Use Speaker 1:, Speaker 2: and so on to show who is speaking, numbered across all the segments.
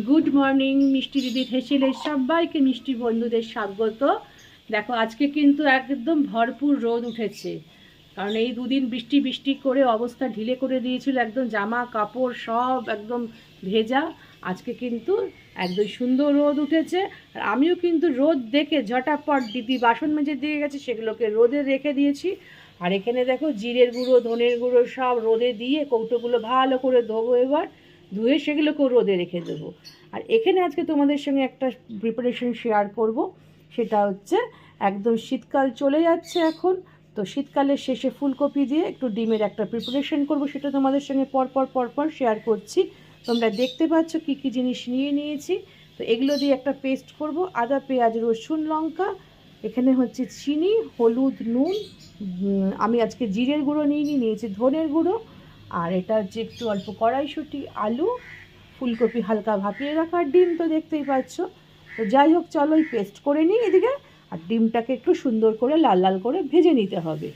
Speaker 1: Good morning মিষ্টি দিদির হেসেলে সবাইকে মিষ্টি বন্ধুদের স্বাগত। দেখো আজকে কিন্তু একদম ভরপুর রোদ উঠেছে, কারণ এই দুদিন বৃষ্টি বৃষ্টি করে অবস্থা ঢিলে করে দিয়েছিল, একদম জামা কাপড় সব একদম ভেজা। আজকে কিন্তু একদম সুন্দর রোদ উঠেছে, আর আমিও কিন্তু রোদ দেখে ঝটাপট দিদি বাসন মেজে দিয়ে গেছে, সেগুলোকে রোদে রেখে দিয়েছি। আর এখানে দেখো জিরের গুঁড়ো ধনের গুঁড়ো সব রোদে দিয়ে কৌটোগুলো ভালো করে ধোবো, এবার ধুয়ে সেগুলোকেও রোদে রেখে দেবো। আর এখানে আজকে তোমাদের সঙ্গে একটা প্রিপারেশন শেয়ার করব, সেটা হচ্ছে একদম শীতকাল চলে যাচ্ছে এখন, তো শীতকালের শেষে ফুলকপি দিয়ে একটু ডিমের একটা প্রিপারেশন করব, সেটা তোমাদের সঙ্গে পরপর শেয়ার করছি। তোমরা দেখতে পাচ্ছ কি কি জিনিস নিয়ে নিয়েছি। তো এগুলো দিয়ে একটা পেস্ট করব, আদা পেঁয়াজ রসুন লঙ্কা, এখানে হচ্ছে চিনি হলুদ নুন, আমি আজকে জিরের গুঁড়ো নিয়েছি ধনের গুঁড়ো, আর এটা হচ্ছে একটু অল্প কড়াইশুঁটি আলু ফুলকপি হালকা ভাপিয়ে রাখা, ডিম তো দেখতেই পাচ্ছ। তো যাই হোক চলো এই পেস্ট করে নিই এদিকে, আর ডিমটাকে একটু সুন্দর করে লাল লাল করে ভেজে নিতে হবে।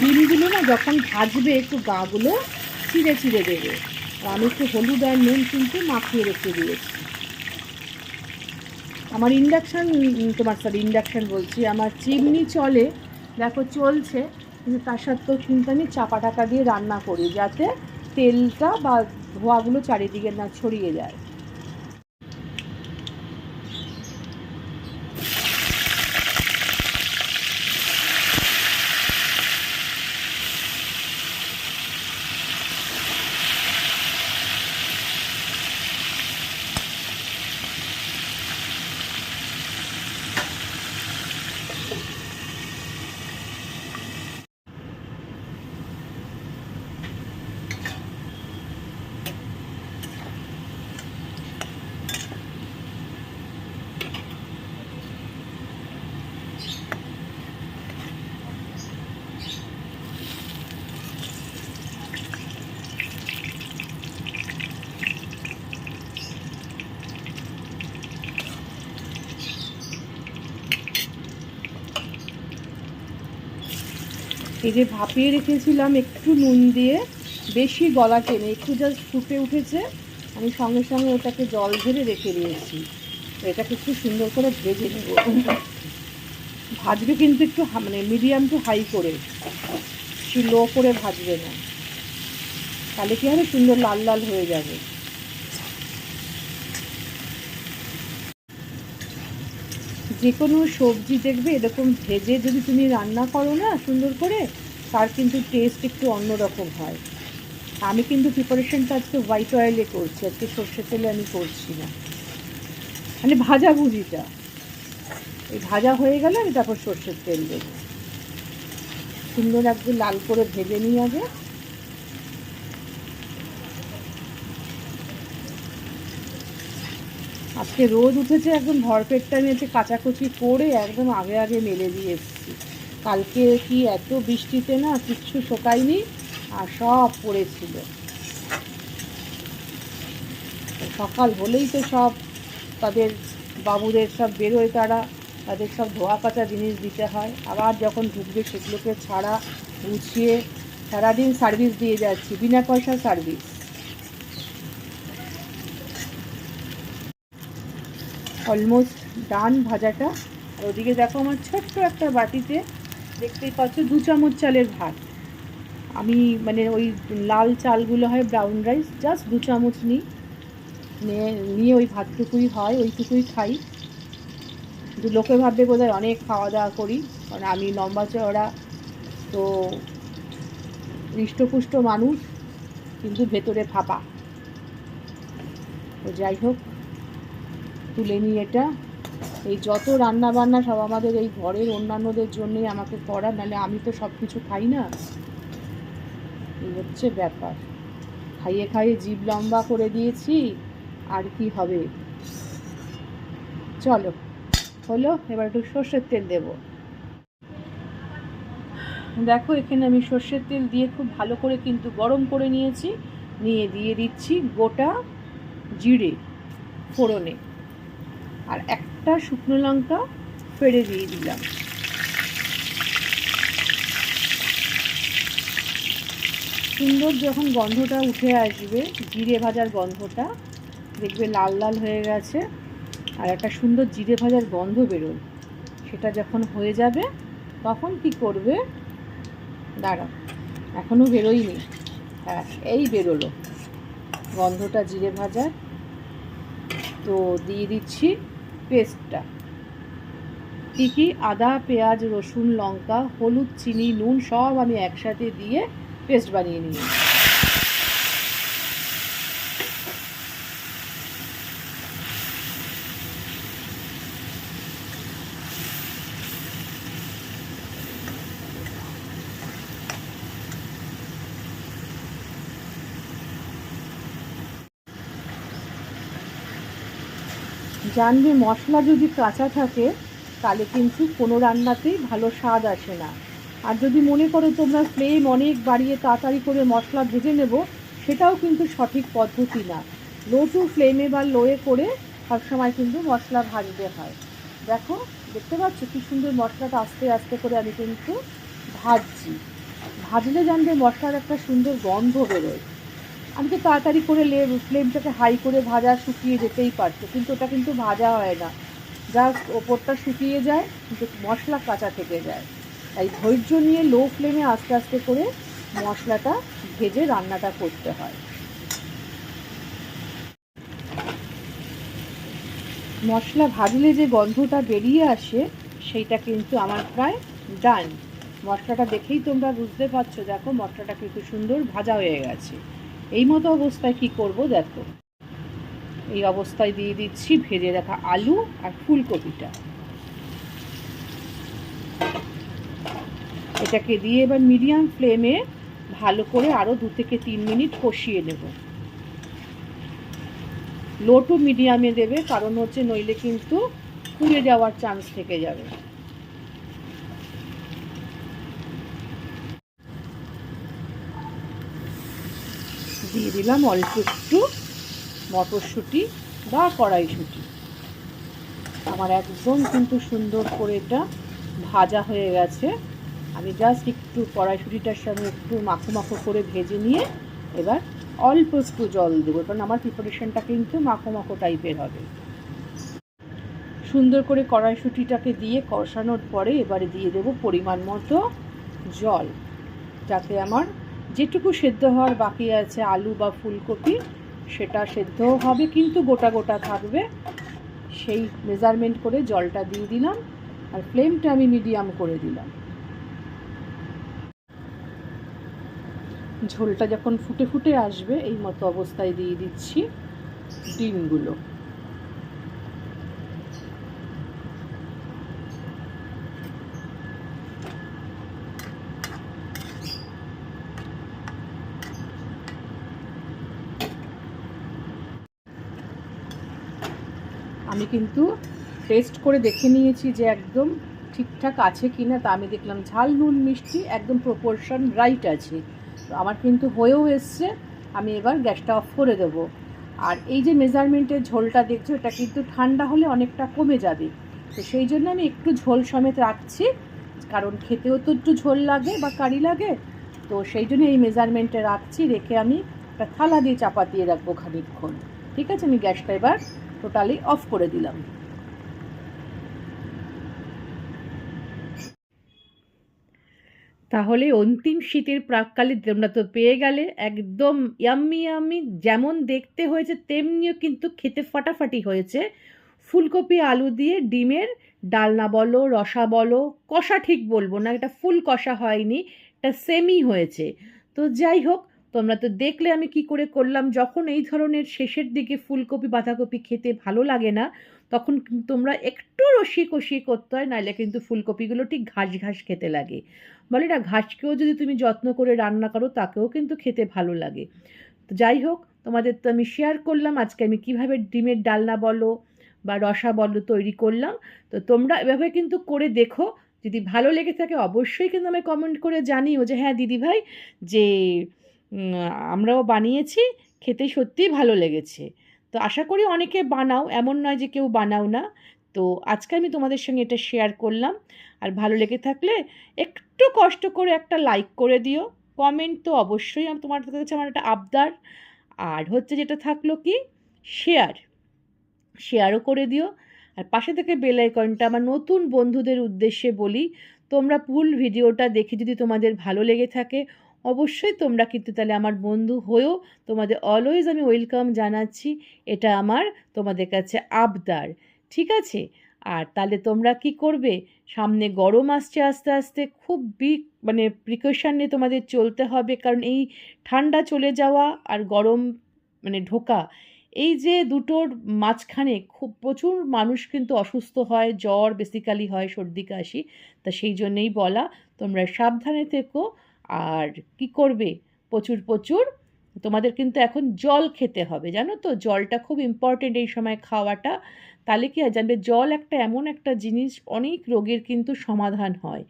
Speaker 1: ডিমগুলো না যখন ভাজবে একটু গাগুলো চিড়ে চিড়ে দেবে, আর আমি একটু হলুদ আর নুন কিন্তু মাখিয়ে রেখে দিয়েছি। আমার ইন্ডাকশান বলছি, আমার চিমনি চলে, দেখো চলছে, কিন্তু তার সত্ত্বেও কিন্তু আমি চাপা টাকা দিয়ে রান্না করি, যাতে তেলটা বা ধোঁয়াগুলো চারিদিকে না ছড়িয়ে যায়। এই যে ভাপিয়ে রেখেছিলাম একটু নুন দিয়ে, বেশি গলা টেনে একটু জাস্ট ফুটে উঠেছে, আমি সঙ্গে সঙ্গে ওটাকে জল ঝেড়ে রেখে দিয়েছি। এটাকে একটু সুন্দর করে ভেজে নেব, ভাজবে কিন্তু একটু মানে মিডিয়াম টু হাই করে, একটু লো করে ভাজবে না, তাহলে কী হবে সুন্দর লাল লাল হয়ে যাবে। যে কোনো সবজি দেখবে এরকম ভেজে যদি তুমি রান্না করো না সুন্দর করে, তার কিন্তু টেস্ট একটু অন্যরকম হয়। আমি কিন্তু প্রিপারেশনটা আজকে হোয়াইট অয়েলে করছি, আজকে সর্ষের তেলে আমি করছি না, মানে ভাজাভুজিটা এই ভাজা হয়ে গেলে আমি তারপর সর্ষের তেল দেবো। সুন্দর একদম লাল করে ভেজে নিই আগে। আজকে রোদ উঠেছে, একদম ভরপেটটা আমি হচ্ছে কাচাকুচি করে একদম আগে আগে মেলে দিয়ে এসেছি। কালকে কি এত বৃষ্টিতে না কিচ্ছু শোকায়নি, আর সব পড়েছিল। সকাল হলেই তো সব তাদের বাবুদের সব বেরোয়, তাদের সব ধোয়া কাচা জিনিস দিতে হয়, আবার যখন ঢুকবে সেগুলোকে ছাড়া গুছিয়ে সারাদিন সার্ভিস দিয়ে যাচ্ছি, বিনা পয়সার সার্ভিস। অলমোস্ট ডান ভাজাটা। আর ওদিকে দেখো আমার ছোট্ট একটা বাটিতে দেখতেই পাচ্ছ 2 চামচ চালের ভাত। আমি মানে ওই লাল চালগুলো হয় ব্রাউন রাইস, জাস্ট 2 চামচ নিয়ে ওই ভাতটুকুই হয়, ওইটুকুই খাই। কিন্তু লোকে ভাববে বোধহয় অনেক খাওয়া দাওয়া করি, কারণ আমি লম্বা চওড়া তো হৃষ্টপুষ্ট মানুষ, কিন্তু ভেতরে ফাঁপা। তো যাই হোক তুলে নিই এটা। এই যত রান্না বান্না সব আমাদের এই ঘরের অন্যান্যদের জন্যই আমাকে করা, নাহলে আমি তো সব কিছু খাই না। এই হচ্ছে ব্যাপার, খাইয়ে খাইয়ে জিভ লম্বা করে দিয়েছি, আর কি হবে। চলো হলো, এবার একটু সর্ষের তেল দেব। দেখো এখানে আমি সর্ষের তেল দিয়ে খুব ভালো করে কিন্তু গরম করে নিয়েছি, নিয়ে দিয়ে দিচ্ছি গোটা জিরে ফোড়নে, আর একটা শুকনো লঙ্কা ফেড়ে দিয়ে দিলাম। সুন্দর যখন গন্ধটা উঠে আসবে, জিরে ভাজার গন্ধটা দেখবে লাল লাল হয়ে গেছে, আর একটা সুন্দর জিরে ভাজার গন্ধ বেরোয়। সেটা যখন হয়ে যাবে তখন কি করবে, দাঁড়াও এখনও বেরোয়নি, হ্যাঁ এই বেরোলো গন্ধটা জিরে ভাজার। তো দিয়ে দিচ্ছি পেস্টটা, কী কী, আদা পেঁয়াজ রসুন লঙ্কা হলুদ চিনি নুন সব আমি একসাথে দিয়ে পেস্ট বানিয়ে নিই। জানবে মশলা যদি কাঁচা থাকে তাহলে কিন্তু কোনো রান্নাতেই ভালো স্বাদ আসে না। আর যদি মনে করো তোমরা ফ্লেম অনেক বাড়িয়ে তাড়াতাড়ি করে মশলা ভেজে নেব, সেটাও কিন্তু সঠিক পদ্ধতি না। লো টু ফ্লেমে বা লোয়ে করে সবসময় কিন্তু মশলা ভাজতে হয়। দেখো দেখতে পাচ্ছ কী সুন্দর মশলাটা আস্তে আস্তে করে আমি কিন্তু ভাজছি। ভাজলে জানবে মশলার একটা সুন্দর গন্ধ বেরোয়। আমি তো তাড়াতাড়ি করে ফ্লেমটাকে হাই করে ভাজা শুকিয়ে যেতেই পারতো, কিন্তু ওটা কিন্তু ভাজা হয় না, জাস্ট ওপরটা শুকিয়ে যায় কিন্তু মশলা কাঁচা থেকে যায়। তাই ধৈর্য নিয়ে লো ফ্লেমে আস্তে আস্তে করে মশলাটা ভেজে রান্নাটা করতে হয়। মশলা ভাজলে যে গন্ধটা বেরিয়ে আসে সেইটা কিন্তু আমার প্রায় ডান। মশলাটা দেখেই তোমরা বুঝতে পারছো, দেখো মশলাটা কিন্তু সুন্দর ভাজা হয়ে গেছে। এই মতো অবস্থায় কি করব দেখো, এই অবস্থায় দিয়ে দিচ্ছি ভেজে রাখা আলু আর ফুলকপিটা। এটাকে দিয়ে এবার মিডিয়াম ফ্লেমে ভালো করে আরও 2 থেকে 3 মিনিট কষিয়ে নেব। লো টু মিডিয়ামে দেবে, কারণ হচ্ছে নইলে কিন্তু পুড়ে যাওয়ার চান্স থেকে যাবে। দিয়ে দিলাম অল্প একটু মটরশুঁটি বা কড়াইশুঁটি। আমার একদম কিন্তু সুন্দর করে এটা ভাজা হয়ে গেছে। আমি জাস্ট একটু কড়াইশুঁটিটার সঙ্গে একটু মাখো মাখো করে ভেজে নিয়ে এবার অল্প একটু জল দেবো, কারণ আমার প্রিপারেশনটা কিন্তু মাখো মাখো টাইপের হবে। সুন্দর করে কড়াইশুঁটিটাকে দিয়ে কষানোর পরে এবারে দিয়ে দেবো পরিমাণ মতো জল, যাতে আমার যেটুকু সেদ্ধ হওয়ার বাকি আছে আলু বা ফুলকপি সেটা সেদ্ধও হবে কিন্তু গোটা গোটা থাকবে। সেই মেজারমেন্ট করে জলটা দিয়ে দিলাম, আর ফ্লেমটা আমি মিডিয়াম করে দিলাম। ঝোলটা যখন ফুটে ফুটে আসবে এই মতো অবস্থায় দিয়ে দিচ্ছি ডিমগুলো। আমি কিন্তু টেস্ট করে দেখে নিয়েছি যে একদম ঠিকঠাক আছে কি না। তা আমি দেখলাম ঝাল নুন মিষ্টি একদম প্রপোর্শন রাইট আছে, তো আমার কিন্তু হয়েও এসছে। আমি এবার গ্যাসটা অফ করে দেবো। আর এই যে মেজারমেন্টের ঝোলটা দেখছো এটা কিন্তু ঠান্ডা হলে অনেকটা কমে যাবে, তো সেই জন্য আমি একটু ঝোল সমেত রাখছি, কারণ খেতেও তো একটু ঝোল লাগে বা কারি লাগে। তো সেই জন্য এই মেজারমেন্টে রাখছি, রেখে আমি একটা থালা দিয়ে চাপা দিয়ে রাখবো খানিকক্ষণ। ঠিক আছে, আমি গ্যাসটা এবার টোটালি অফ করে দিলাম। তাহলে অন্তিম শীতের প্রাক্কালে তোমরা তো পেয়ে গেলে একদম ইয়াম্মি ইয়াম্মি, যেমন দেখতে হয়েছে তেমনিও কিন্তু খেতে ফাটাফাটি হয়েছে ফুলকপি আলু দিয়ে ডিমের ডালনা বলো রসা বলো, কষা ঠিক বলবো না, এটা ফুল কষা হয়নি, এটা সেমি হয়েছে। তো যাই হোক, তোমরা তো দেখলে আমি কি করে করলাম। যখন এই ধরনের শেষের দিকে ফুলকপি বাঁধাকপি খেতে ভালো লাগে না, তখন তোমরা একটু রসিয়ে কষিয়ে করতে হয়, নাহলে কিন্তু ফুলকপিগুলো ঠিক ঘাস ঘাস খেতে লাগে। বলে না, ঘাসকেও যদি তুমি যত্ন করে রান্না করো তাকেও কিন্তু খেতে ভালো লাগে। তো যাই হোক, তোমাদের তো আমি শেয়ার করলাম আজকে আমি কিভাবে ডিমের ডালনা বলো বা রসা বলো তৈরি করলাম। তো তোমরা এভাবে কিন্তু করে দেখো, যদি ভালো লেগে থাকে অবশ্যই কিন্তু আমায় কমেন্ট করে জানিও যে হ্যাঁ দিদিভাই, যে আমরাও বানিয়েছি, খেতে সত্যিই ভালো লেগেছে। তো আশা করি অনেকে বানাও, এমন নয় যে কেউ বানাও না। তো আজকে আমি তোমাদের সঙ্গে এটা শেয়ার করলাম। আর ভালো লেগে থাকলে একটু কষ্ট করে একটা লাইক করে দিও, কমেন্ট তো অবশ্যই তোমার কাছে আমার একটা আবদার। আর হচ্ছে যেটা থাকলো কি, শেয়ারও করে দিও। আর পাশে থেকে বেল আইকনটা আমার নতুন বন্ধুদের উদ্দেশ্যে বলি, তোমরা ফুল ভিডিওটা দেখে যদি তোমাদের ভালো লেগে থাকে অবশ্যই তোমরা কিন্তু তাহলে আমার বন্ধু হয়েও তোমাদের অলওয়েজ আমি ওয়েলকাম জানাচ্ছি। এটা আমার তোমাদের কাছে আবদার, ঠিক আছে? আর তাহলে তোমরা কি করবে, সামনে গরম আসছে আস্তে আস্তে, খুব মানে প্রিকশন নিয়ে তোমাদের চলতে হবে, কারণ এই ঠান্ডা চলে যাওয়া আর গরম মানে ঢোকা, এই যে দুটোর মাঝখানে খুব প্রচুর মানুষ কিন্তু অসুস্থ হয়, জ্বর বেসিক্যালি হয়, সর্দি কাশি। তা সেই জন্যেই বলা, তোমরা সাবধানে থেকো। আর কি করবে, প্রচুর প্রচুর তোমাদের কিন্তু এখন জল খেতে হবে, জানো তো, জলটা খুব ইম্পর্টেন্ট এই সময় খাওয়াটা। তাহলে কি হয় জানবে, জল একটা এমন একটা জিনিস, অনেক রোগের কিন্তু সমাধান হয়।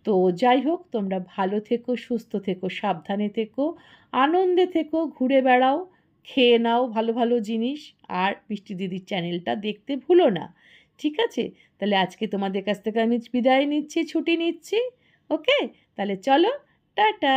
Speaker 1: তো যাই হোক, তোমরা ভালো থেকো, সুস্থ থেকো, সাবধানে থেকো, আনন্দে থেকো, ঘুরে বেড়াও, খেয়ে নাও ভালো ভালো জিনিস। আর বৃষ্টি দিদির চ্যানেলটা দেখতে ভুলো না, ঠিক আছে? তাহলে আজকে তোমাদের কাছ থেকে আমি বিদায় নিচ্ছি, ছুটি নিচ্ছি। ওকে, তাহলে চলো, টাটা।